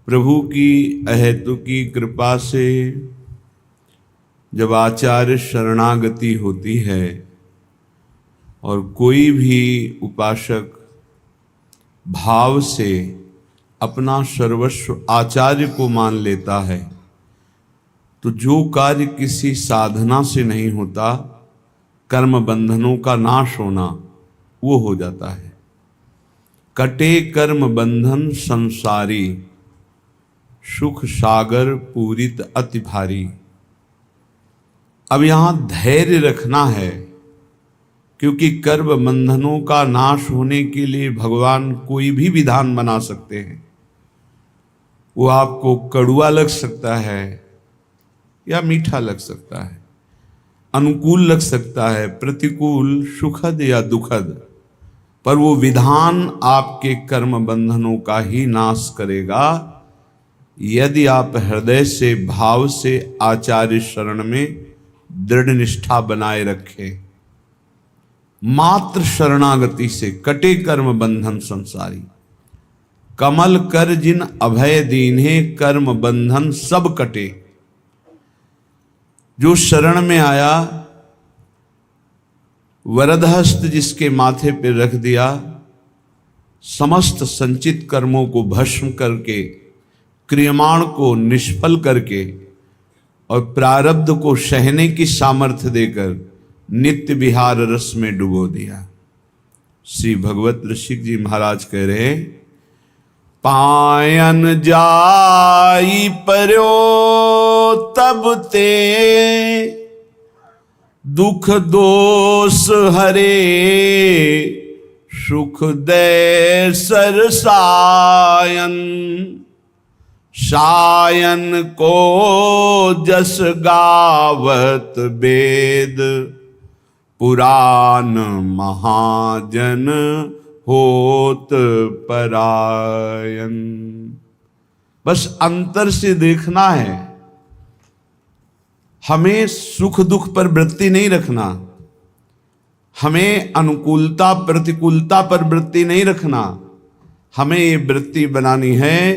प्रभु की अहेतुकी कृपा से जब आचार्य शरणागति होती है और कोई भी उपासक भाव से अपना सर्वस्व आचार्य को मान लेता है तो जो कार्य किसी साधना से नहीं होता, कर्म बंधनों का नाश होना, वो हो जाता है। कटे कर्म बंधन संसारी, सुख सागर पूरित अति भारी। अब यहां धैर्य रखना है, क्योंकि कर्म बंधनों का नाश होने के लिए भगवान कोई भी विधान बना सकते हैं। वो आपको कड़वा लग सकता है या मीठा लग सकता है, अनुकूल लग सकता है, प्रतिकूल, सुखद या दुखद, पर वो विधान आपके कर्म बंधनों का ही नाश करेगा यदि आप हृदय से भाव से आचार्य शरण में दृढ़ निष्ठा बनाए रखें। मात्र शरणागति से कटे कर्म बंधन संसारी, कमल कर जिन अभय दीन्हे कर्म बंधन सब कटे। जो शरण में आया, वरदहस्त जिसके माथे पे रख दिया, समस्त संचित कर्मों को भस्म करके, क्रियमाण को निष्फल करके और प्रारब्ध को सहने की सामर्थ्य देकर नित्य विहार रस में डुबो दिया। श्री भगवत ऋषिक जी महाराज कह रहे, पायन जाई पर्यो तब ते दुख दोष हरे, सुख दे सरसायन, सायन को जस गावत वेद, पुराण महाजन होत परायण। बस अंतर से देखना है, हमें सुख दुख पर वृत्ति नहीं रखना, हमें अनुकूलता प्रतिकूलता पर वृत्ति नहीं रखना। हमें ये वृत्ति बनानी है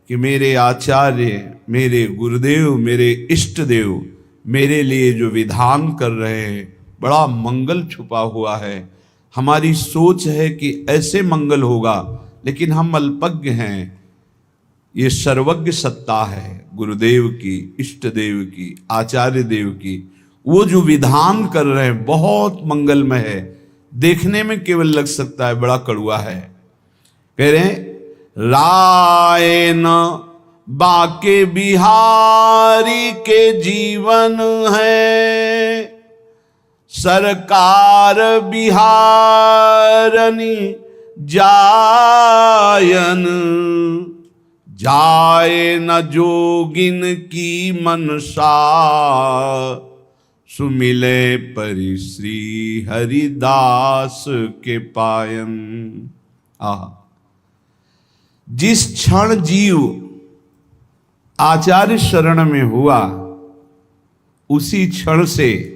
कि मेरे आचार्य, मेरे गुरुदेव, मेरे इष्ट देव मेरे लिए जो विधान कर रहे हैं बड़ा मंगल छुपा हुआ है। हमारी सोच है कि ऐसे मंगल होगा, लेकिन हम अल्पज्ञ हैं। ये सर्वज्ञ सत्ता है गुरुदेव की, इष्ट देव की, आचार्य देव की। वो जो विधान कर रहे हैं बहुत मंगलमय है, देखने में केवल लग सकता है बड़ा कड़वा है। कह रहे हैं, राय न बाके बिहारी के जीवन है, सरकार बिहारनी जायन, जाए न जोगिन की मनसा, सुमिले परि श्री हरिदास के पायन। जिस क्षण जीव आचार्य शरण में हुआ, उसी क्षण से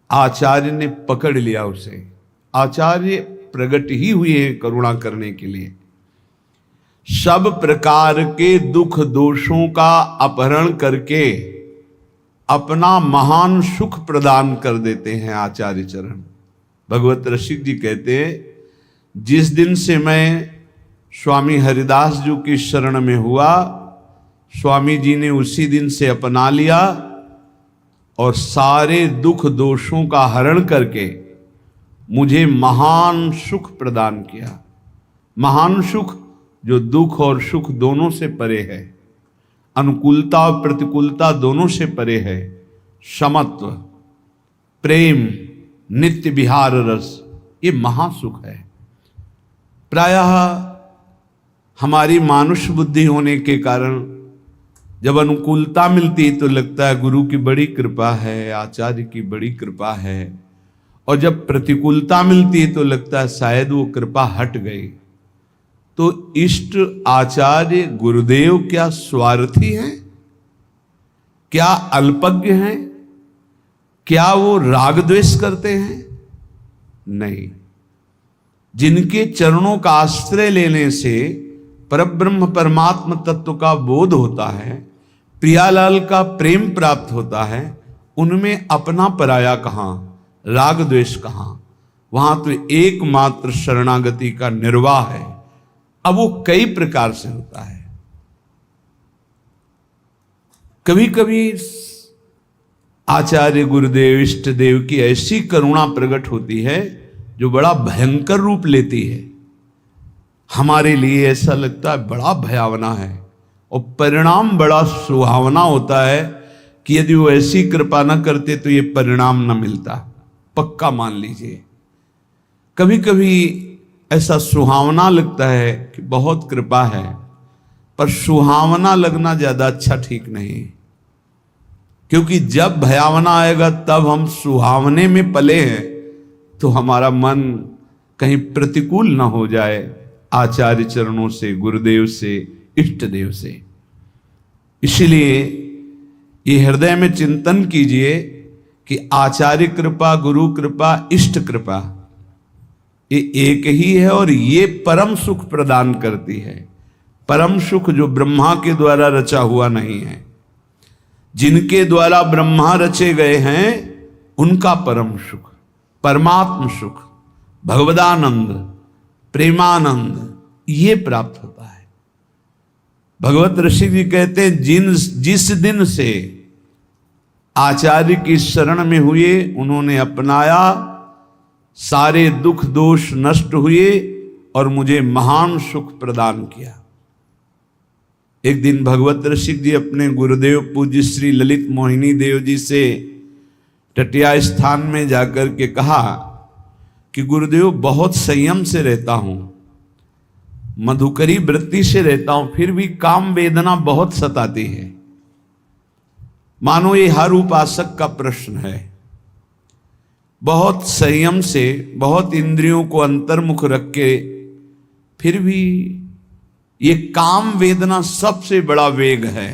आचार्य ने पकड़ लिया उसे। आचार्य प्रकट ही हुए हैं करुणा करने के लिए। सब प्रकार के दुख दोषों का अपहरण करके अपना महान सुख प्रदान कर देते हैं आचार्य चरण। भगवत रसिक जी कहते हैं, जिस दिन से मैं स्वामी हरिदास जी की शरण में हुआ, स्वामी जी ने उसी दिन से अपना लिया और सारे दुख दोषों का हरण करके मुझे महान सुख प्रदान किया। महान सुख जो दुख और सुख दोनों से परे है, अनुकूलता और प्रतिकूलता दोनों से परे है, समत्व, प्रेम, नित्य विहार रस, ये महासुख है। प्रायः हमारी मानुष बुद्धि होने के कारण जब अनुकूलता मिलती तो लगता है गुरु की बड़ी कृपा है, आचार्य की बड़ी कृपा है, और जब प्रतिकूलता मिलती है तो लगता है शायद वो कृपा हट गई। तो इष्ट आचार्य गुरुदेव क्या स्वार्थी हैं? क्या अल्पज्ञ हैं? क्या वो राग द्वेष करते हैं? नहीं। जिनके चरणों का आश्रय लेने से परब्रह्म परमात्म तत्व का बोध होता है, प्रियालाल का प्रेम प्राप्त होता है, उनमें अपना पराया कहाँ, राग द्वेष कहाँ। वहां तो एकमात्र शरणागति का निर्वाह है। अब वो कई प्रकार से होता है। कभी कभी आचार्य गुरुदेव इष्ट देव की ऐसी करुणा प्रकट होती है जो बड़ा भयंकर रूप लेती है। हमारे लिए ऐसा लगता है बड़ा भयावना है, और परिणाम बड़ा सुहावना होता है कि यदि वो ऐसी कृपा न करते तो ये परिणाम न मिलता। पक्का मान लीजिए, कभी कभी ऐसा सुहावना लगता है कि बहुत कृपा है, पर सुहावना लगना ज्यादा अच्छा ठीक नहीं, क्योंकि जब भयावना आएगा तब हम सुहावने में पले हैं तो हमारा मन कहीं प्रतिकूल ना हो जाए आचार्य चरणों से, गुरुदेव से, इष्ट देव से। इसलिए ये हृदय में चिंतन कीजिए कि आचार्य कृपा, गुरु कृपा, इष्ट कृपा ये एक ही है, और ये परम सुख प्रदान करती है। परम सुख जो ब्रह्मा के द्वारा रचा हुआ नहीं है। जिनके द्वारा ब्रह्मा रचे गए हैं उनका परम सुख, परमात्म सुख, भगवदानंद, प्रेमानंद ये प्राप्त होता है। भगवत ऋषि जी कहते हैं जिस दिन से आचार्य की शरण में हुए उन्होंने अपनाया, सारे दुख दोष नष्ट हुए और मुझे महान सुख प्रदान किया। एक दिन भगवत ऋषि जी अपने गुरुदेव पूज्य श्री ललित मोहिनी देव जी से टटिया स्थान में जाकर के कहा कि गुरुदेव बहुत संयम से रहता हूं, मधुकरी वृत्ति से रहता हूं, फिर भी काम वेदना बहुत सताती है। मानो ये हर उपासक का प्रश्न है। बहुत संयम से, बहुत इंद्रियों को अंतर्मुख रख के, फिर भी ये काम वेदना सबसे बड़ा वेग है।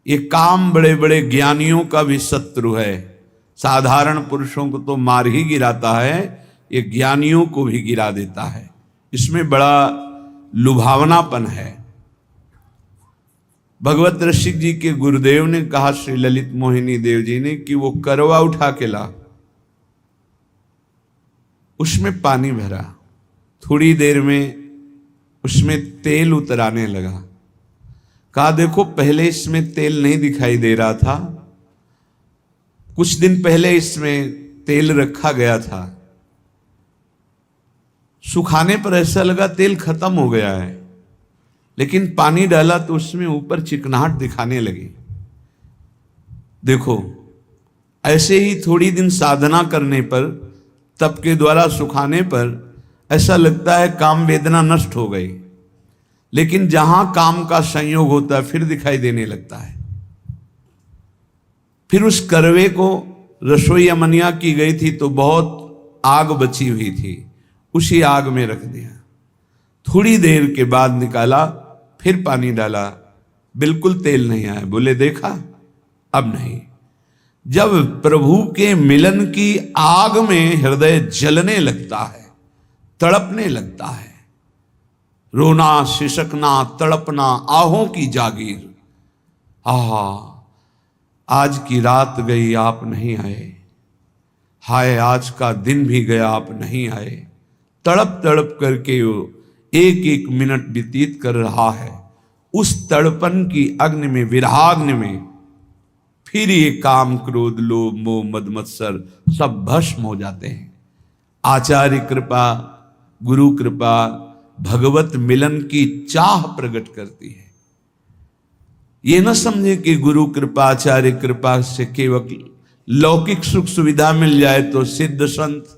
ये काम बड़े बड़े ज्ञानियों का भी शत्रु है। साधारण पुरुषों को तो मार ही गिराता है, ये ज्ञानियों को भी गिरा देता है। इसमें बड़ा लुभावनापन है। भगवत ऋषि जी के गुरुदेव ने कहा श्री ललित मोहिनी देव जी ने कि वो करवा उठा के ला, उसमें पानी भरा, थोड़ी देर में उसमें तेल उतराने लगा। कहा देखो पहले इसमें तेल नहीं दिखाई दे रहा था, कुछ दिन पहले इसमें तेल रखा गया था, सुखाने पर ऐसा लगा तेल खत्म हो गया है, लेकिन पानी डाला तो उसमें ऊपर चिकनाहट दिखाने लगी। देखो ऐसे ही थोड़ी दिन साधना करने पर, तप के द्वारा सुखाने पर ऐसा लगता है काम वेदना नष्ट हो गई, लेकिन जहां काम का संयोग होता है फिर दिखाई देने लगता है। फिर उस करवे को रसोई अमनिया की गई थी तो बहुत आग बची हुई थी, उसी आग में रख दिया। थोड़ी देर के बाद निकाला, फिर पानी डाला, बिल्कुल तेल नहीं आया। बोले देखा अब नहीं। जब प्रभु के मिलन की आग में हृदय जलने लगता है, तड़पने लगता है, रोना, सिसकना, तड़पना, आहों की जागीर, आहा आज की रात गई आप नहीं आए, हाय आज का दिन भी गया आप नहीं आए। तड़प तड़प करके वो एक एक मिनट व्यतीत कर रहा है। उस तड़पन की अग्नि में, विरहाग्नि में फिर ये काम, क्रोध, लोभ, मोह, मद, मत्सर सब भस्म हो जाते हैं। आचार्य कृपा, गुरु कृपा भगवत मिलन की चाह प्रकट करती है। ये न समझे कि गुरु कृपा, आचार्य कृपा से केवल लौकिक सुख सुविधा मिल जाए तो सिद्ध संत,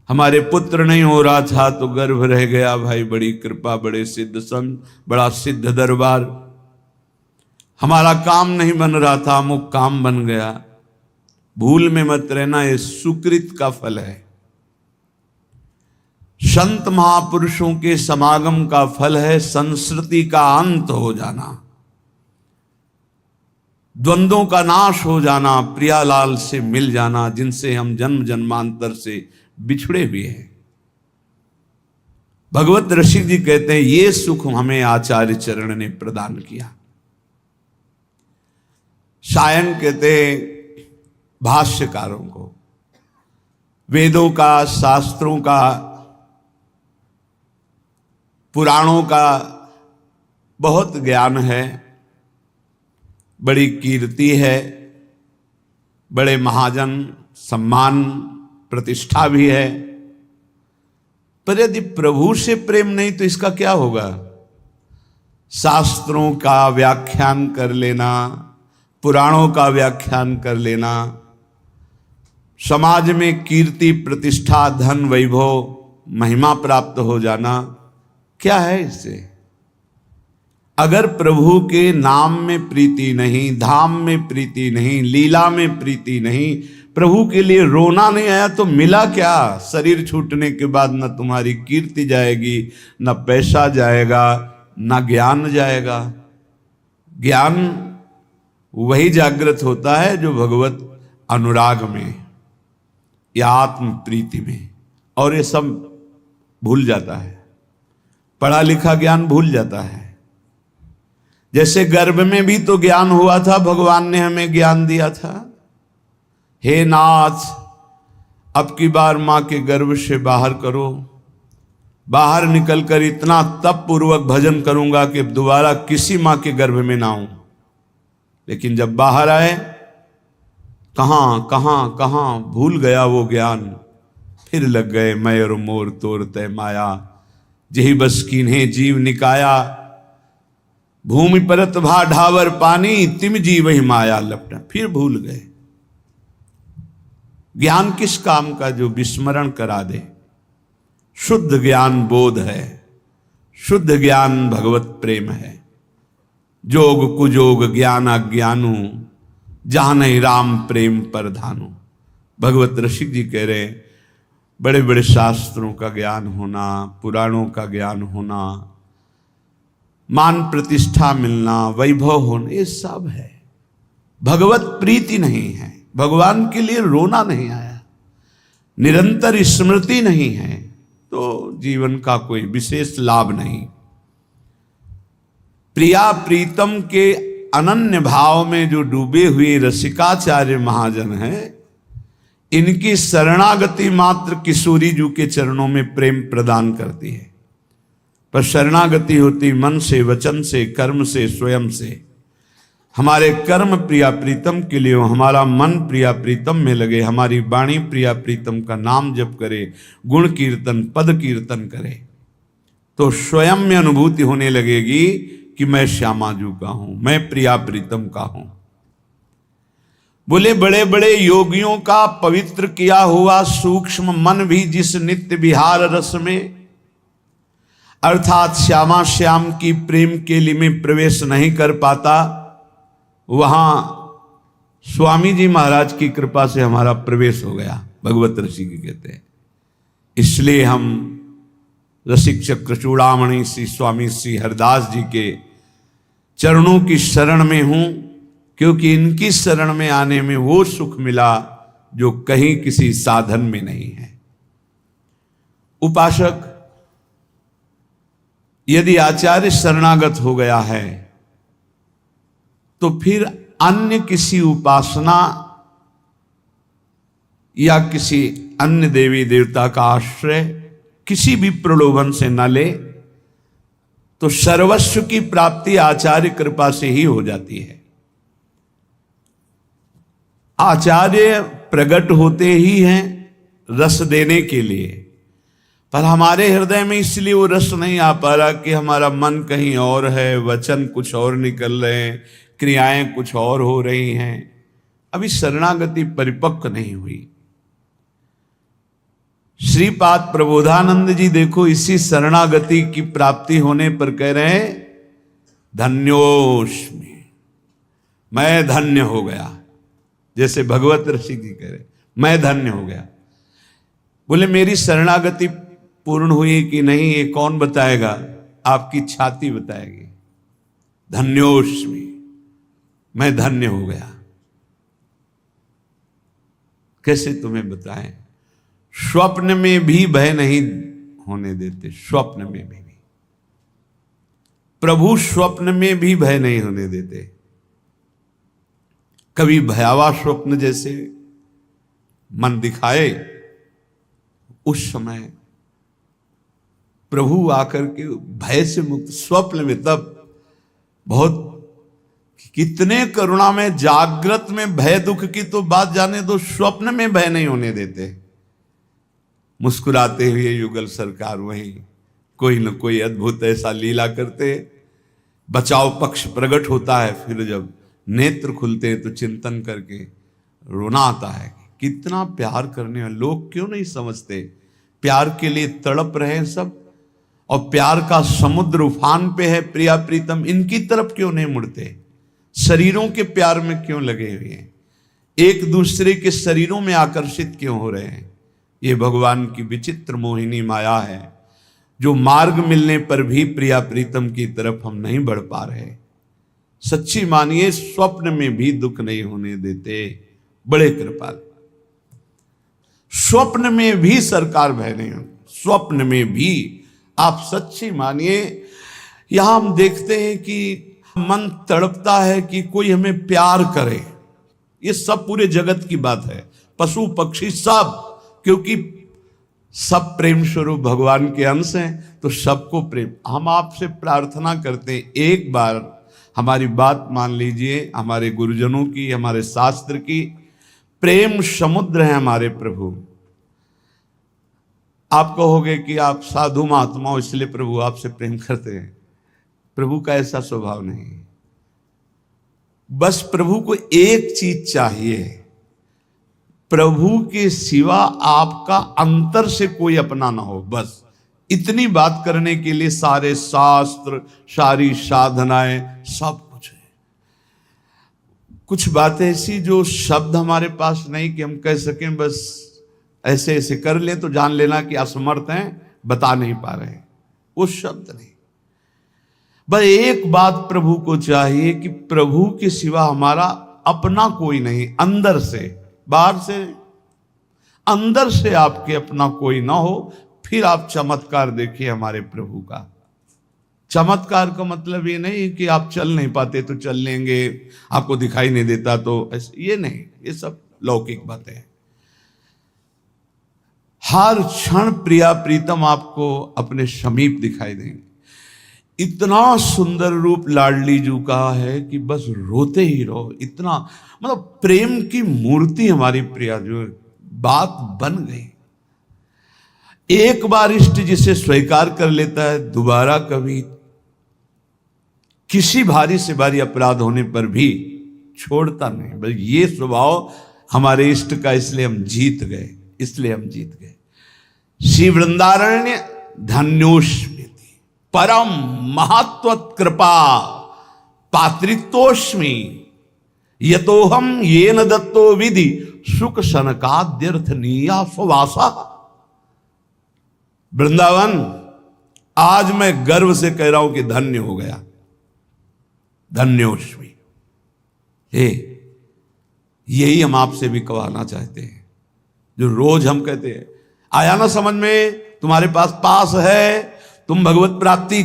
हमारे पुत्र नहीं हो रहा था तो गर्भ रह गया, भाई बड़ी कृपा, बड़े सिद्ध संत, बड़ा सिद्ध दरबार, हमारा काम नहीं बन रहा था, अमुक काम बन गया। भूल में मत रहना, ये सुकृत का फल है। संत महापुरुषों के समागम का फल है संस्कृति का अंत हो जाना, द्वंद्वों का नाश हो जाना, प्रियालाल से मिल जाना जिनसे हम जन्म जन्मांतर से बिछड़े हुए हैं। भगवत ऋषि जी कहते हैं ये सुख हमें आचार्य चरण ने प्रदान किया। सायन कहते हैं भाष्यकारों को, वेदों का, शास्त्रों का, पुराणों का बहुत ज्ञान है, बड़ी कीर्ति है, बड़े महाजन सम्मान प्रतिष्ठा भी है, पर यदि प्रभु से प्रेम नहीं तो इसका क्या होगा? शास्त्रों का व्याख्यान कर लेना, पुराणों का व्याख्यान कर लेना, समाज में कीर्ति प्रतिष्ठा धन वैभव महिमा प्राप्त हो जाना, क्या है इससे? अगर प्रभु के नाम में प्रीति नहीं, धाम में प्रीति नहीं, लीला में प्रीति नहीं, प्रभु के लिए रोना नहीं आया तो मिला क्या? शरीर छूटने के बाद न तुम्हारी कीर्ति जाएगी, न पैसा जाएगा, न ज्ञान जाएगा। ज्ञान वही जागृत होता है जो भगवत अनुराग में या आत्म प्रीति में, और ये सब भूल जाता है, पढ़ा लिखा ज्ञान भूल जाता है। जैसे गर्भ में भी तो ज्ञान हुआ था, भगवान ने हमें ज्ञान दिया था, हे नाथ अब की बार मां के गर्भ से बाहर करो, बाहर निकलकर इतना तप पूर्वक भजन करूंगा कि दोबारा किसी मां के गर्भ में ना आऊं। लेकिन जब बाहर आए, कहां कहां कहां भूल गया वो ज्ञान, फिर लग गए मैं और मोर तोर तय माया, जही बस कीन्हे जीव निकाया, भूमि परत भा ढावर पानी, तिम जी वही माया लपटा। फिर भूल गए। ज्ञान किस काम का? जो विस्मरण करा दे। शुद्ध ज्ञान बोध है, शुद्ध ज्ञान भगवत प्रेम है। जोग कुजोग ज्ञान अज्ञानु, जहां नहीं राम प्रेम परधानु। भगवत ऋषि जी कह रहे हैं बड़े बड़े शास्त्रों का ज्ञान होना, पुराणों का ज्ञान होना, मान प्रतिष्ठा मिलना, वैभव होना, ये सब है, भगवत प्रीति नहीं है, भगवान के लिए रोना नहीं आया, निरंतर स्मृति नहीं है, तो जीवन का कोई विशेष लाभ नहीं। प्रिया प्रीतम के अनन्य भाव में जो डूबे हुए रसिकाचार्य महाजन हैं, इनकी शरणागति मात्र किशोरी जी के चरणों में प्रेम प्रदान करती है। पर शरणागति होती मन से, वचन से, कर्म से, स्वयं से। हमारे कर्म प्रिया प्रीतम के लिए, हमारा मन प्रिया प्रीतम में लगे, हमारी वाणी प्रिया प्रीतम का नाम जप करे, गुण कीर्तन पद कीर्तन करे, तो स्वयं में अनुभूति होने लगेगी कि मैं श्यामाजू का हूं, मैं प्रिया प्रीतम का हूं। बोले बड़े बड़े योगियों का पवित्र किया हुआ सूक्ष्म मन भी जिस नित्य विहार रस में, अर्थात श्यामा श्याम की प्रेम केली में प्रवेश नहीं कर पाता, वहां स्वामी जी महाराज की कृपा से हमारा प्रवेश हो गया। भगवत ऋषि की कहते हैं। इसलिए हम रसिक चक्र चूड़ामणि श्री स्वामी श्री हरदास जी के चरणों की शरण में हूं, क्योंकि इनकी शरण में आने में वो सुख मिला जो कहीं किसी साधन में नहीं है। उपासक यदि आचार्य शरणागत हो गया है तो फिर अन्य किसी उपासना या किसी अन्य देवी देवता का आश्रय किसी भी प्रलोभन से न ले, तो सर्वस्व की प्राप्ति आचार्य कृपा से ही हो जाती है। आचार्य प्रकट होते ही हैं रस देने के लिए, पर हमारे हृदय में इसलिए वो रस नहीं आ पा रहा कि हमारा मन कहीं और है, वचन कुछ और निकल रहे हैं, क्रियाएं कुछ और हो रही हैं, अभी शरणागति परिपक्व नहीं हुई। श्रीपाद प्रबोधानंद जी देखो इसी शरणागति की प्राप्ति होने पर कह रहे हैं धन्योस्मि, मैं धन्य हो गया। जैसे भगवत ऋषि जी कह रहे मैं धन्य हो गया। बोले मेरी शरणागति पूर्ण हुई कि नहीं ये कौन बताएगा? आपकी छाती बताएगी। धन्योस्मि, मैं धन्य हो गया। कैसे तुम्हें बताएं? स्वप्न में भी भय नहीं होने देते, स्वप्न में भी। प्रभु स्वप्न में भी भय नहीं होने देते। कभी भयावह स्वप्न जैसे मन दिखाए, उस समय प्रभु आकर के भय से मुक्त, स्वप्न में तब बहुत, कितने करुणा में, जागृत में भय दुख की तो बात जाने दो, स्वप्न में भय नहीं होने देते। मुस्कुराते हुए युगल सरकार वहीं कोई न कोई अद्भुत ऐसा लीला करते, बचाव पक्ष प्रकट होता है, फिर जब नेत्र खुलते हैं तो चिंतन करके रोना आता है। कितना प्यार करने वाले लोग क्यों नहीं समझते, प्यार के लिए तड़प रहे हैं सब, और प्यार का समुद्र उफान पे है, प्रिया प्रीतम इनकी तरफ क्यों नहीं मुड़ते, शरीरों के प्यार में क्यों लगे हुए हैं, एक दूसरे के शरीरों में आकर्षित क्यों हो रहे हैं। ये भगवान की विचित्र मोहिनी माया है, जो मार्ग मिलने पर भी प्रिया प्रीतम की तरफ हम नहीं बढ़ पा रहे। सच्ची मानिए, स्वप्न में भी दुख नहीं होने देते, बड़े कृपाल। स्वप्न में भी सरकार भय नहीं होती, स्वप्न में भी आप सच्ची मानिए। यहां हम देखते हैं कि मन तड़पता है कि कोई हमें प्यार करे, ये सब पूरे जगत की बात है, पशु पक्षी सब, क्योंकि सब प्रेम स्वरूप भगवान के अंश हैं, तो सबको प्रेम। हम आपसे प्रार्थना करते हैं, एक बार हमारी बात मान लीजिए, हमारे गुरुजनों की, हमारे शास्त्र की, प्रेम समुद्र है हमारे प्रभु। आप कहोगे कि आप साधु महात्मा हो इसलिए प्रभु आपसे प्रेम करते हैं, प्रभु का ऐसा स्वभाव नहीं। बस प्रभु को एक चीज चाहिए, प्रभु के सिवा आपका अंतर से कोई अपना ना हो, बस इतनी बात करने के लिए सारे शास्त्र, सारी साधनाएं, सब कुछ है। कुछ बातें ऐसी जो शब्द हमारे पास नहीं कि हम कह सकें, बस ऐसे ऐसे कर लें तो जान लेना कि असमर्थ हैं, बता नहीं पा रहे, वो शब्द नहीं। बस एक बात प्रभु को चाहिए कि प्रभु के सिवा हमारा अपना कोई नहीं, अंदर से, बाहर से, अंदर से आपके अपना कोई ना हो। फिर आप चमत्कार देखिए हमारे प्रभु का। चमत्कार का मतलब ये नहीं कि आप चल नहीं पाते तो चल लेंगे, आपको दिखाई नहीं देता तो ऐसे, ये नहीं, ये सब लौकिक बातें हैं। हर क्षण प्रिया प्रीतम आपको अपने समीप दिखाई देंगे। इतना सुंदर रूप लाडली जू का है कि बस रोते ही रहो, इतना मतलब प्रेम की मूर्ति हमारी प्रिया जो, बात बन गई। एक बार इष्ट जिसे स्वीकार कर लेता है, दोबारा कभी किसी भारी से भारी अपराध होने पर भी छोड़ता नहीं। बस ये स्वभाव हमारे इष्ट का, इसलिए हम जीत गए, इसलिए हम जीत गए। श्री वृंदारण्य धन्योस्मि परम महत्व कृपा पात्रित्वोस्मि यतोहम येन दत्तो विधि सुख सनकाद्यर्थ नीया सुवासा। वृंदावन आज मैं गर्व से कह रहा हूं कि धन्य हो गया, धन्योस्मि। हे, यही हम आपसे भी कहना चाहते हैं, जो रोज हम कहते हैं, आया ना समझ में, तुम्हारे पास है, तुम भगवत प्राप्ति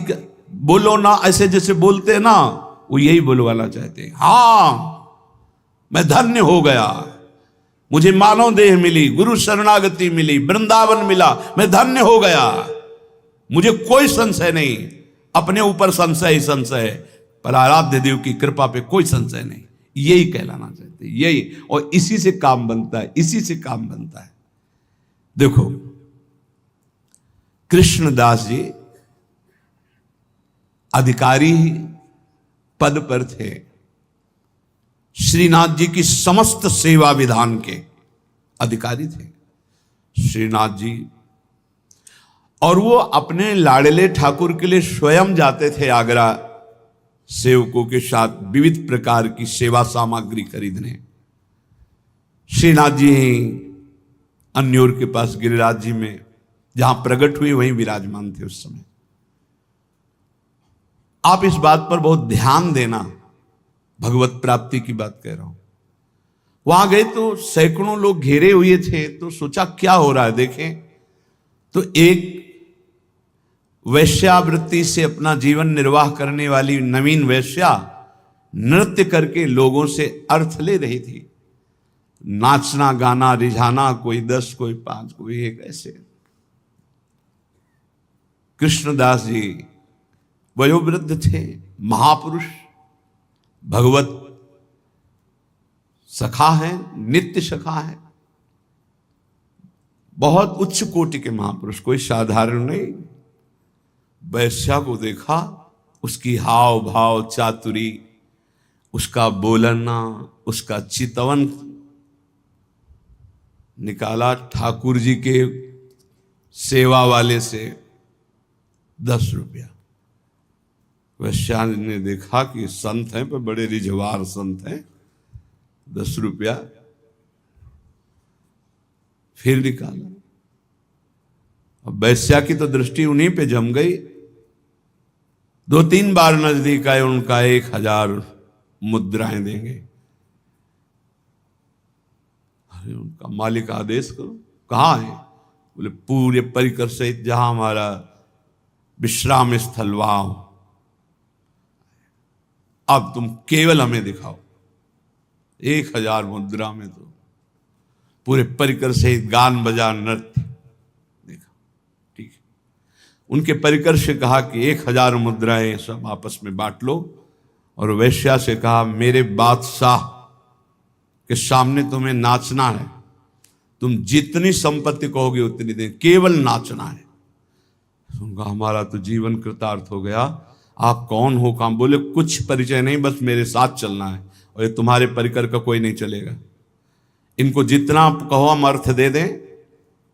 बोलो ना, ऐसे जैसे बोलते हैं ना, वो यही बोलवाना चाहते हैं। हाँ, मैं धन्य हो गया, मुझे मानव देह मिली, गुरु शरणागति मिली, वृंदावन मिला, मैं धन्य हो गया, मुझे कोई संशय नहीं, अपने ऊपर संशय ही संशय है, पर आराध्य देव की कृपा पे कोई संशय नहीं। यही कहलाना चाहते, यही, और इसी से काम बनता है, इसी से काम बनता है। देखो कृष्णदास जी अधिकारी पद पर थे, श्रीनाथ जी की समस्त सेवा विधान के अधिकारी थे श्रीनाथ जी, और वो अपने लाडले ठाकुर के लिए स्वयं जाते थे आगरा सेवकों के साथ विविध प्रकार की सेवा सामग्री खरीदने। श्रीनाथ जी अन्योर के पास गिरिराज जी में जहां प्रकट हुए वहीं विराजमान थे उस समय। आप इस बात पर बहुत ध्यान देना, भगवत प्राप्ति की बात कह रहा हूं। वहां गए तो सैकड़ों लोग घेरे हुए थे, तो सोचा क्या हो रहा है देखें। तो एक वैश्यावृत्ति से अपना जीवन निर्वाह करने वाली नवीन वैश्या नृत्य करके लोगों से अर्थ ले रही थी। नाचना गाना रिझाना, कोई 10 कोई 5 कोई 1, ऐसे। कृष्णदास जी वयोवृद्ध थे, महापुरुष, भगवत सखा है, नित्य सखा है, बहुत उच्च कोटि के महापुरुष, कोई साधारण नहीं। वैश्या को देखा, उसकी हाव भाव चातुरी, उसका बोलना, उसका चितवन निकाला ठाकुर जी के सेवा वाले से 10 रुपया। वैश्या ने देखा कि संत हैं, पर बड़े रिझवार संत हैं, 10 रुपया फिर निकाला। अब वैश्या की तो दृष्टि उन्हीं पे जम गई। 2-3 बार नजदीक आए, उनका 1000 मुद्राएं देंगे। अरे उनका मालिक आदेश करो, कहाँ है? बोले पूरे परिकर सहित जहां हमारा विश्राम स्थल वहां, अब तुम केवल हमें दिखाओ। 1000 मुद्रा में तो पूरे परिकर सहित गान बजा नृत्य देखा। ठीक है, उनके परिकर से कहा कि 1000 मुद्राएं सब आपस में बांट लो, और वैश्या से कहा मेरे बादशाह के सामने तुम्हें नाचना है, तुम जितनी संपत्ति कहोगे उतनी दें, केवल नाचना है। उनका हमारा तो जीवन कृतार्थ हो गया। आप कौन हो? काम? बोले कुछ परिचय नहीं, बस मेरे साथ चलना है, और ये तुम्हारे परिकर का कोई नहीं चलेगा। इनको जितना आप कहो हम अर्थ दे दें,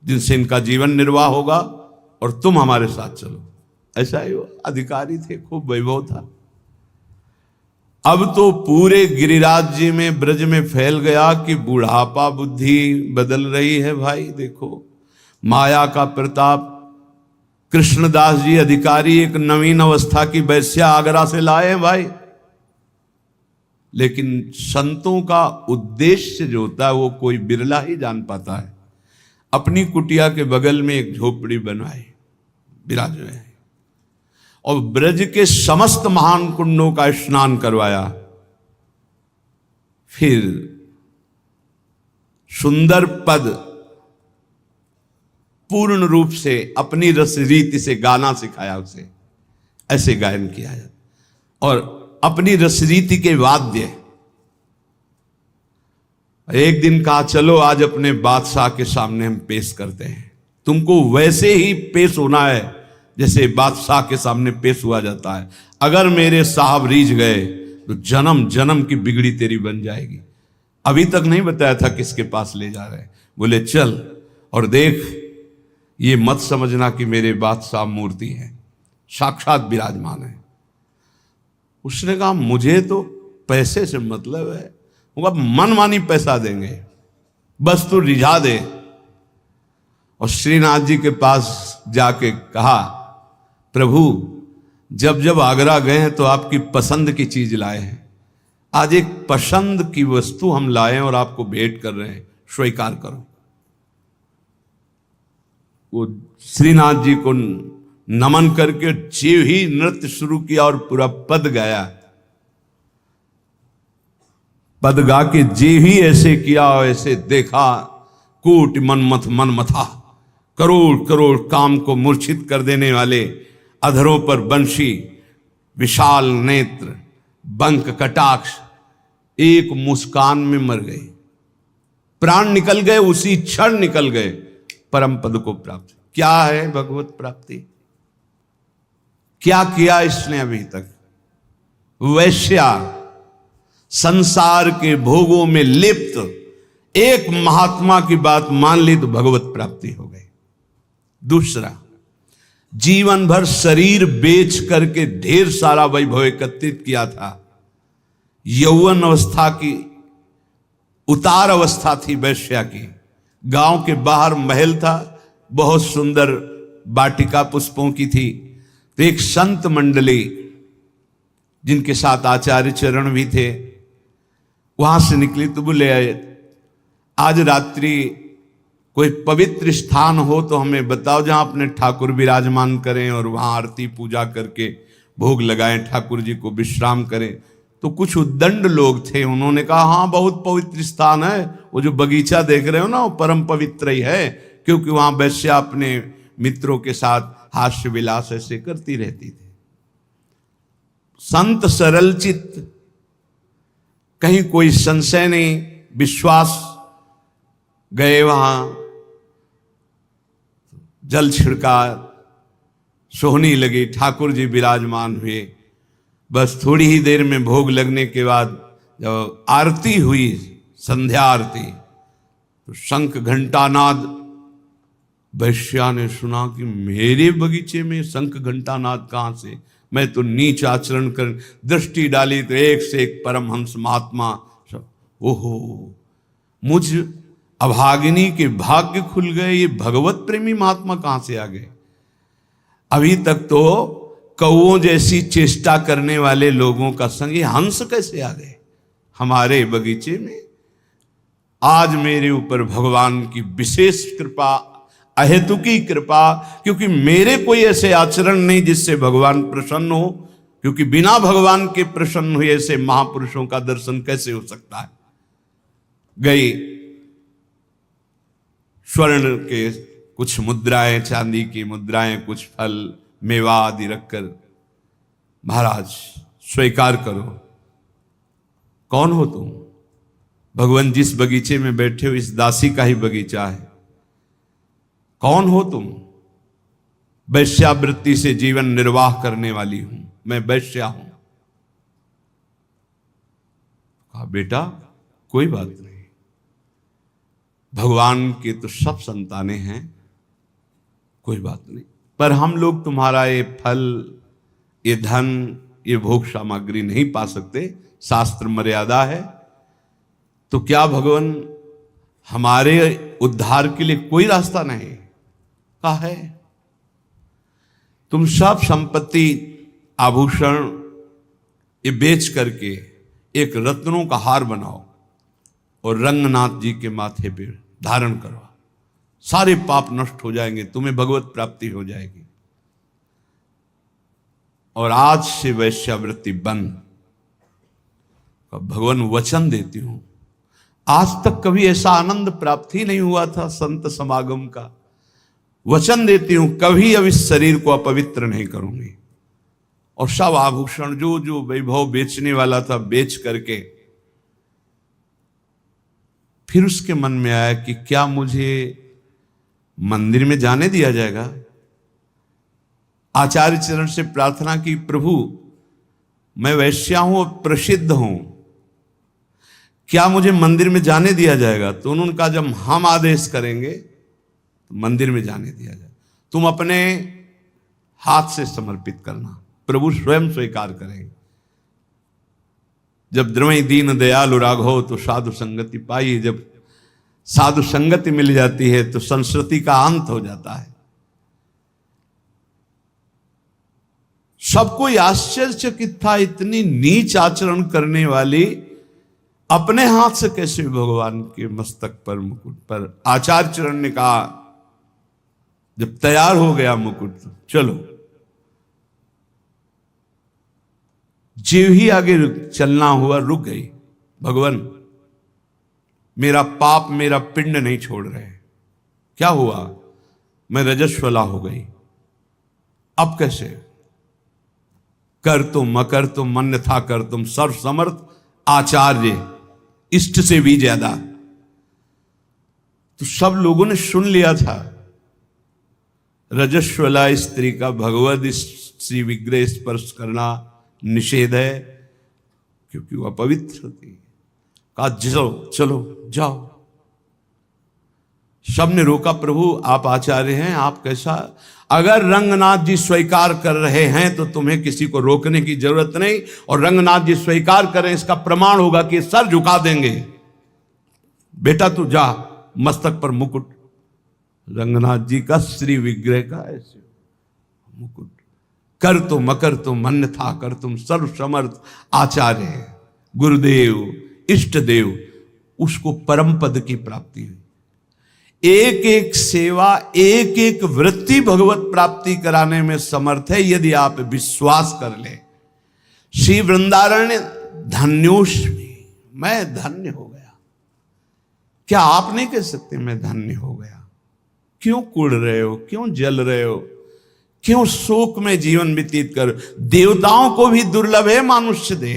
जिनसे इनका जीवन निर्वाह होगा, और तुम हमारे साथ चलो। ऐसा ही अधिकारी थे, खूब वैभव था। अब तो पूरे गिरिराज जी में, ब्रज में फैल गया कि बुढ़ापा बुद्धि बदल रही है। भाई देखो माया का प्रताप। कृष्णदास जी अधिकारी एक नवीन अवस्था की वैश्या आगरा से लाए हैं भाई। लेकिन संतों का उद्देश्य जो होता है वो कोई बिरला ही जान पाता है। अपनी कुटिया के बगल में एक झोपड़ी बनवाई, विराज है, और ब्रज के समस्त महान कुंडों का स्नान करवाया। फिर सुंदर पद पूर्ण रूप से अपनी रस रीति से गाना सिखाया उसे, ऐसे गायन किया है, और अपनी रस रीति के वाद्य। एक दिन कहा चलो आज अपने बादशाह के सामने हम पेश करते हैं। तुमको वैसे ही पेश होना है जैसे बादशाह के सामने पेश हुआ जाता है। अगर मेरे साहब रीझ गए तो जन्म जन्म की बिगड़ी तेरी बन जाएगी। अभी तक नहीं बताया था किसके पास ले जा रहे हैं। बोले चल और देख, ये मत समझना कि मेरे बादशाह मूर्ति है, साक्षात विराजमान है। उसने कहा मुझे तो पैसे से मतलब है, मनमानी पैसा देंगे, बस तू रिझा दे। और श्रीनाथ जी के पास जाके कहा प्रभु जब जब आगरा गए हैं तो आपकी पसंद की चीज लाए हैं, आज एक पसंद की वस्तु हम लाए हैं और आपको भेंट कर रहे हैं, स्वीकार करो। वो श्रीनाथ जी को नमन करके जीव ही नृत्य शुरू किया और पूरा पद गाया। पद गा के जीव ही ऐसे किया, ऐसे देखा, कूट मनमथ मन मथा, करोड़ करोड़ काम को मूर्छित कर देने वाले अधरों पर बंशी, विशाल नेत्र, बंक कटाक्ष, एक मुस्कान में मर गए, प्राण निकल गए, उसी क्षण निकल गए, परम पद को प्राप्त। क्या है भगवत प्राप्ति? क्या किया इसने अभी तक? वैश्या संसार के भोगों में लिप्त एक महात्मा की बात मान ली तो भगवत प्राप्ति हो गई। दूसरा, जीवन भर शरीर बेच करके ढेर सारा वैभव एकत्रित किया था। यौवन अवस्था की उतार अवस्था थी वैश्या की। गांव के बाहर महल था, बहुत सुंदर वाटिका पुष्पों की थी। तो एक संत मंडली जिनके साथ आचार्य चरण भी थे, वहां से निकली तो बोले आज रात्रि कोई पवित्र स्थान हो तो हमें बताओ जहां अपने ठाकुर विराजमान करें और वहां आरती पूजा करके भोग लगाएं, ठाकुर जी को विश्राम करें। तो कुछ उद्दंड लोग थे, उन्होंने कहा हाँ बहुत पवित्र स्थान है, वो जो बगीचा देख रहे हो ना वो परम पवित्र ही है, क्योंकि वहां वैश्या अपने मित्रों के साथ हास्य विलास ऐसे करती रहती थी। संत सरल चित्त, कहीं कोई संशय नहीं, विश्वास, गए वहां, जल छिड़का, सोहनी लगी, ठाकुर जी विराजमान हुए। बस थोड़ी ही देर में भोग लगने के बाद जब आरती हुई, संध्या आरती, तो शंख घंटा नाद, वैश्या ने सुना कि मेरे बगीचे में शंख घंटा नाद कहां से, मैं तो नीच आचरण कर, दृष्टि डाली तो एक से एक परमहंस महात्मा। ओहो, मुझ अभागिनी के भाग्य खुल गए, ये भगवत प्रेमी महात्मा कहां से आ गए। अभी तक तो कौओं जैसी चेष्टा करने वाले लोगों का संग ये हंस कैसे आ गए हमारे बगीचे में। आज मेरे ऊपर भगवान की विशेष कृपा, अहेतुकी कृपा, क्योंकि मेरे कोई ऐसे आचरण नहीं जिससे भगवान प्रसन्न हो, क्योंकि बिना भगवान के प्रसन्न हुए ऐसे महापुरुषों का दर्शन कैसे हो सकता है। गई स्वर्ण के कुछ मुद्राएं, चांदी की मुद्राएं, कुछ फल मेवा आदि रखकर, महाराज स्वीकार करो, कौन हो तुम। भगवान जिस बगीचे में बैठे हो इस दासी का ही बगीचा है, कौन हो तुम। वैश्यावृत्ति से जीवन निर्वाह करने वाली हूं, मैं वैश्या हूं। कहा बेटा कोई बात नहीं, भगवान के तो सब संतानें हैं, कोई बात नहीं, पर हम लोग तुम्हारा ये फल, ये धन, ये भोग सामग्री नहीं पा सकते, शास्त्र मर्यादा है। तो क्या भगवान हमारे उद्धार के लिए कोई रास्ता नहीं? कहा है, तुम सब संपत्ति, आभूषण ये बेच करके एक रत्नों का हार बनाओ और रंगनाथ जी के माथे पे धारण करो, सारे पाप नष्ट हो जाएंगे, तुम्हें भगवत प्राप्ति हो जाएगी। और आज से वैश्यावृत्ति बंद। भगवान वचन देती हूं, आज तक कभी ऐसा आनंद प्राप्त ही नहीं हुआ था संत समागम का। वचन देती हूं कभी अब इस शरीर को अपवित्र नहीं करूंगी। और सब आभूषण जो जो वैभव बेचने वाला था बेच करके, फिर उसके मन में आया कि क्या मुझे मंदिर में जाने दिया जाएगा। आचार्य चरण से प्रार्थना की, प्रभु मैं वैश्या हूं, प्रसिद्ध हूं, क्या मुझे मंदिर में जाने दिया जाएगा। तो उन्होंने कहा जब हम आदेश करेंगे तो मंदिर में जाने दिया जाए, तुम अपने हाथ से समर्पित करना, प्रभु स्वयं स्वीकार करेंगे। जब द्रवई दीन दयालु राघव तो साधु संगति पाई, जब साधु संगति मिल जाती है तो संस्कृति का अंत हो जाता है। सबको आश्चर्यचकित था, इतनी नीच आचरण करने वाली अपने हाथ से कैसे भगवान के मस्तक पर, मुकुट पर। आचार्य चरण ने कहा जब तैयार हो गया मुकुट, चलो। जीव ही आगे चलना हुआ, रुक गई। भगवान मेरा पाप, मेरा पिंड नहीं छोड़ रहे, क्या हुआ, मैं रजस्वला हो गई, अब कैसे। कर तुम मकर तुम मन था कर तुम, सर्व समर्थ आचार्य, इष्ट से भी ज्यादा। तो सब लोगों ने सुन लिया था, रजस्वला स्त्री का भगवद श्री विग्रह स्पर्श करना निषेध है, क्योंकि वह पवित्र होती है। कहा चलो चलो जाओ। सबने रोका, प्रभु आप आचार्य हैं, आप कैसा। अगर रंगनाथ जी स्वीकार कर रहे हैं तो तुम्हें किसी को रोकने की जरूरत नहीं, और रंगनाथ जी स्वीकार करें इसका प्रमाण होगा कि सर झुका देंगे। बेटा तू जा, मस्तक पर मुकुट, रंगनाथ जी का श्री विग्रह का ऐसे मुकुट। कर तो मकर तो मन था कर तुम, सर्व समर्थ आचार्य, गुरुदेव, इष्ट देव, उसको परम पद की प्राप्ति हुई। एक एक सेवा, एक एक वृत्ति भगवत प्राप्ति कराने में समर्थ है यदि आप विश्वास कर ले। श्री वृंदारण्य धन्योष्मि, मैं धन्य हो गया। क्या आप नहीं कह सकते मैं धन्य हो गया? क्यों कुड़ रहे हो, क्यों जल रहे हो, क्यों शोक में जीवन व्यतीत कर? देवताओं को भी दुर्लभ है मानुष्य दे,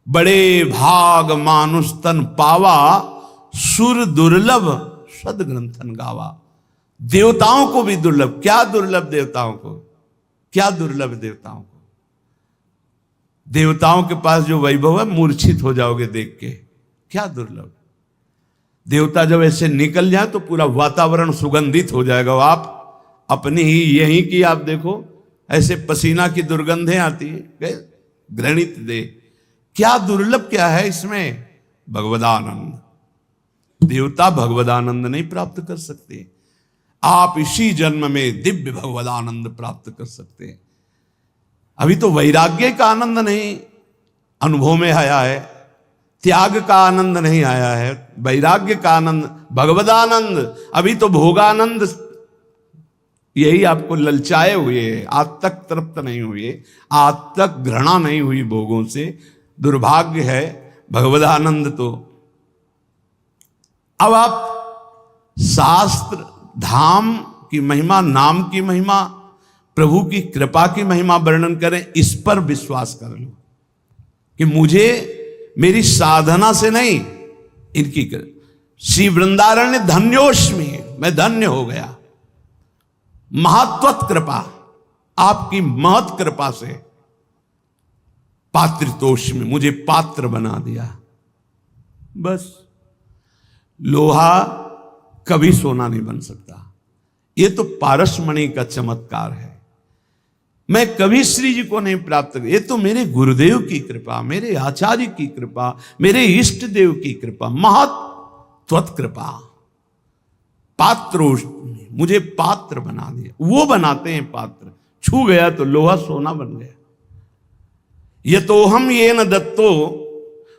बड़े भाग मानुष तन पावा, सुर दुर्लभ सदग्रंथन गावा। देवताओं को भी दुर्लभ। क्या दुर्लभ देवताओं को? क्या दुर्लभ देवताओं को? देवताओं के पास जो वैभव है मूर्छित हो जाओगे देख के। क्या दुर्लभ। देवता जब ऐसे निकल जाए तो पूरा वातावरण सुगंधित हो जाएगा। आप अपनी ही यहीं की आप देखो, ऐसे पसीना की दुर्गंधें आती है, घृणित दे। क्या दुर्लभ क्या है इसमें? भगवदानंद। देवता भगवदानंद नहीं प्राप्त कर सकते। आप इसी जन्म में दिव्य भगवदानंद प्राप्त कर सकते हैं। अभी तो वैराग्य का आनंद नहीं अनुभव में आया है, त्याग का आनंद नहीं आया है, वैराग्य का आनंद, भगवदानंद। अभी तो भोगानंद यही आपको ललचाए हुए, आज तक तृप्त नहीं हुए, आज तक घृणा नहीं हुई भोगों से। दुर्भाग्य है। भगवदानंद तो अब आप शास्त्र, धाम की महिमा, नाम की महिमा, प्रभु की कृपा की महिमा वर्णन करें, इस पर विश्वास कर लो कि मुझे मेरी साधना से नहीं, इनकी श्री वृंदारण्य धन्योष्मि, मैं धन्य हो गया। महत्वत कृपा, आपकी महत कृपा से। पात्रितोष्मि, मुझे पात्र बना दिया। बस लोहा कभी सोना नहीं बन सकता। यह तो पारसमणि का चमत्कार है। मैं कभी श्री जी को नहीं प्राप्त कर, ये तो मेरे गुरुदेव की कृपा, मेरे आचार्य की कृपा, मेरे इष्ट देव की कृपा, महत्वत कृपा। पात्रोष्मि, मुझे पात्र बना दिया। वो बनाते हैं पात्र। छू गया तो लोहा सोना बन गया। ये तो हम ये न दत्तो,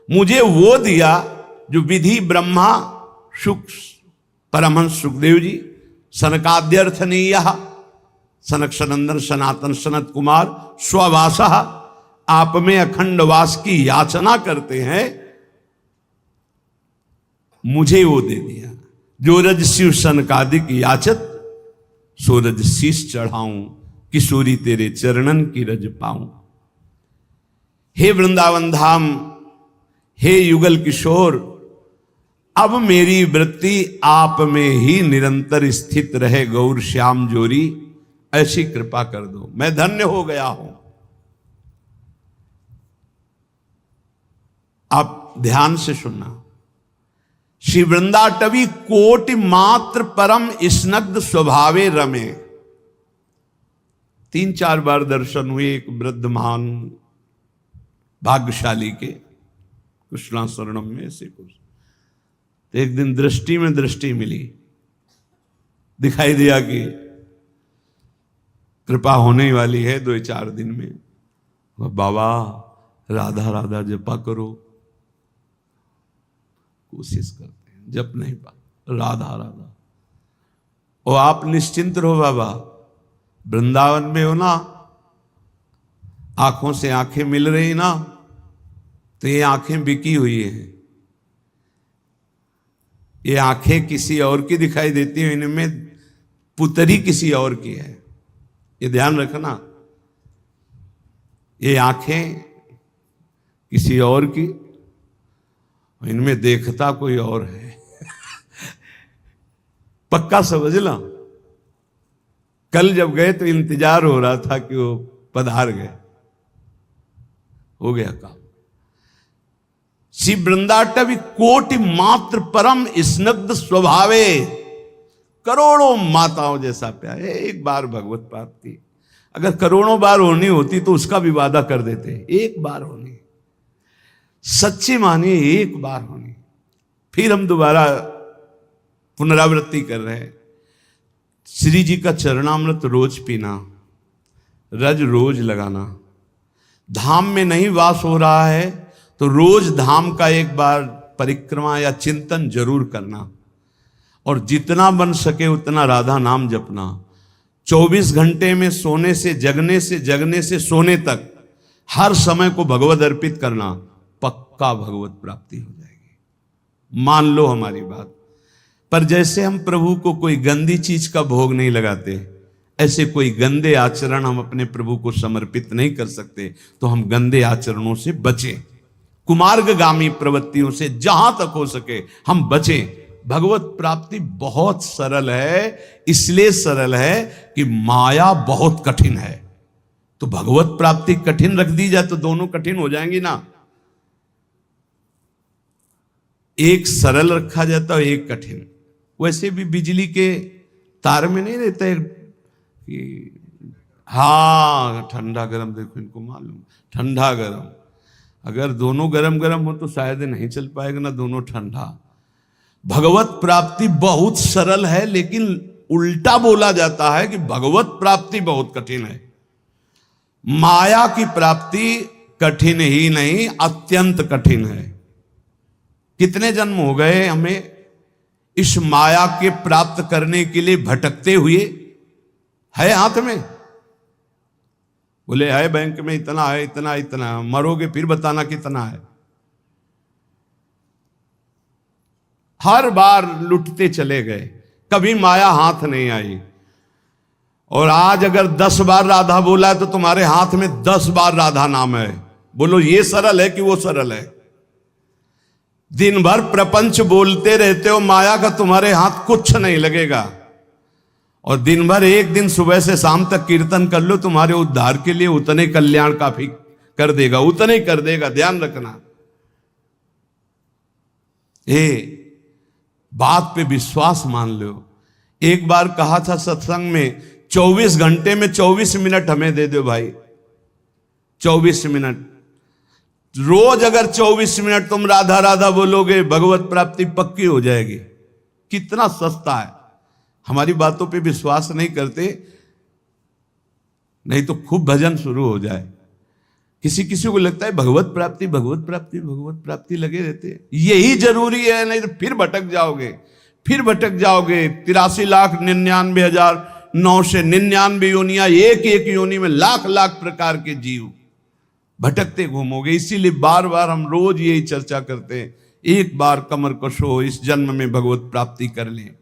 मुझे वो दिया जो विधि ब्रह्मा सुख परमहंस सुखदेव जी, सनकाद्यर्थनीय, सनक सनंदन सनातन सनत कुमार स्ववास, आप में अखंड वास की याचना करते हैं, मुझे वो दे दिया। जो रज शिव सनकादिक याचत, सो रज शीश चढ़ाऊं, किशोरी तेरे चरणन की रज पाऊं। हे वृंदावन धाम, हे युगल किशोर, अब मेरी वृत्ति आप में ही निरंतर स्थित रहे गौर श्याम जोरी, ऐसी कृपा कर दो। मैं धन्य हो गया हूं। आप ध्यान से सुनना। श्री वृंदाटवी कोटि मात्र परम स्नग्ध स्वभावे रमे। 3-4 बार दर्शन हुए एक वृद्ध महान भाग्यशाली के कृष्णाशरणम में से कुछ। तो एक दिन दृष्टि में दृष्टि मिली, दिखाई दिया कि कृपा होने वाली है 2-4 दिन में। बाबा राधा राधा जपा करो, कोशिश करते हैं, जप नहीं पा, राधा राधा। और आप निश्चिंत रहो बाबा, वृंदावन में हो ना, आंखों से आंखें मिल रही ना, तो ये आंखें बिकी हुई हैं। ये आंखें किसी और की दिखाई देती हैं, इनमें पुतरी किसी और की है। ये ध्यान रखना। ये आंखें किसी और की, इनमें देखता कोई और है। पक्का समझ लो। कल जब गए तो इंतजार हो रहा था कि वो पधार गए, हो गया काम। श्री वृंदाटवी कोटि मात्र परम स्नग्ध स्वभावे, करोड़ों माताओं जैसा प्यार। एक बार भगवत प्राप्ति अगर करोड़ों बार होनी होती तो उसका भी वादा कर देते। एक बार होनी, सच्ची मानिए, एक बार होनी। फिर हम दोबारा पुनरावृत्ति कर रहे हैं। श्री जी का चरणामृत रोज पीना, रज रोज लगाना। धाम में नहीं वास हो रहा है तो रोज धाम का एक बार परिक्रमा या चिंतन जरूर करना। और जितना बन सके उतना राधा नाम जपना। 24 घंटे में सोने से जगने से सोने तक हर समय को भगवत अर्पित करना, पक्का भगवत प्राप्ति हो जाएगी। मान लो हमारी बात। पर जैसे हम प्रभु को कोई गंदी चीज का भोग नहीं लगाते, ऐसे कोई गंदे आचरण हम अपने प्रभु को समर्पित नहीं कर सकते। तो हम गंदे आचरणों से बचें, कुमार्गगामी प्रवृत्तियों से जहां तक हो सके हम बचें। भगवत प्राप्ति बहुत सरल है, इसलिए सरल है कि माया बहुत कठिन है। तो भगवत प्राप्ति कठिन रख दी जाए तो दोनों कठिन हो जाएंगी ना। एक सरल रखा जाता है, एक कठिन। वैसे भी बिजली के तार में नहीं रहता है कि हाँ ठंडा गरम, देखो इनको मालूम ठंडा गरम। अगर दोनों गरम गरम हो तो शायद नहीं चल पाएगा ना, दोनों ठंडा। भगवत प्राप्ति बहुत सरल है, लेकिन उल्टा बोला जाता है कि भगवत प्राप्ति बहुत कठिन है। माया की प्राप्ति कठिन ही नहीं, अत्यंत कठिन है। कितने जन्म हो गए हमें इस माया के प्राप्त करने के लिए भटकते हुए। है हाथ में, बोले है बैंक में इतना है, इतना इतना, मरोगे फिर बताना कितना है। हर बार लुटते चले गए, कभी माया हाथ नहीं आई। और आज अगर 10 बार राधा बोला है तो तुम्हारे हाथ में 10 बार राधा नाम है। बोलो ये सरल है कि वो सरल है? दिन भर प्रपंच बोलते रहते हो, माया का तुम्हारे हाथ कुछ नहीं लगेगा। और दिन भर एक दिन सुबह से शाम तक कीर्तन कर लो, तुम्हारे उद्धार के लिए उतने कल्याण काफी कर देगा, उतने कर देगा। ध्यान रखना, बात पे विश्वास मान लो। एक बार कहा था सत्संग में, 24 घंटे में 24 मिनट हमें दे दो भाई। 24 मिनट रोज, अगर 24 मिनट तुम राधा राधा बोलोगे, भगवत प्राप्ति पक्की हो जाएगी। कितना सस्ता है। हमारी बातों पे विश्वास नहीं करते, नहीं तो खूब भजन शुरू हो जाए। किसी किसी को लगता है भगवत प्राप्ति भगवत प्राप्ति भगवत प्राप्ति लगे रहते, यही जरूरी है, नहीं तो फिर भटक जाओगे, फिर भटक जाओगे। 83,99,999 योनियां, एक एक योनि में लाख लाख प्रकार के जीव, भटकते घूमोगे। इसीलिए बार बार हम रोज यही चर्चा करते हैं, एक बार कमर कशो, इस जन्म में भगवत प्राप्ति कर लें।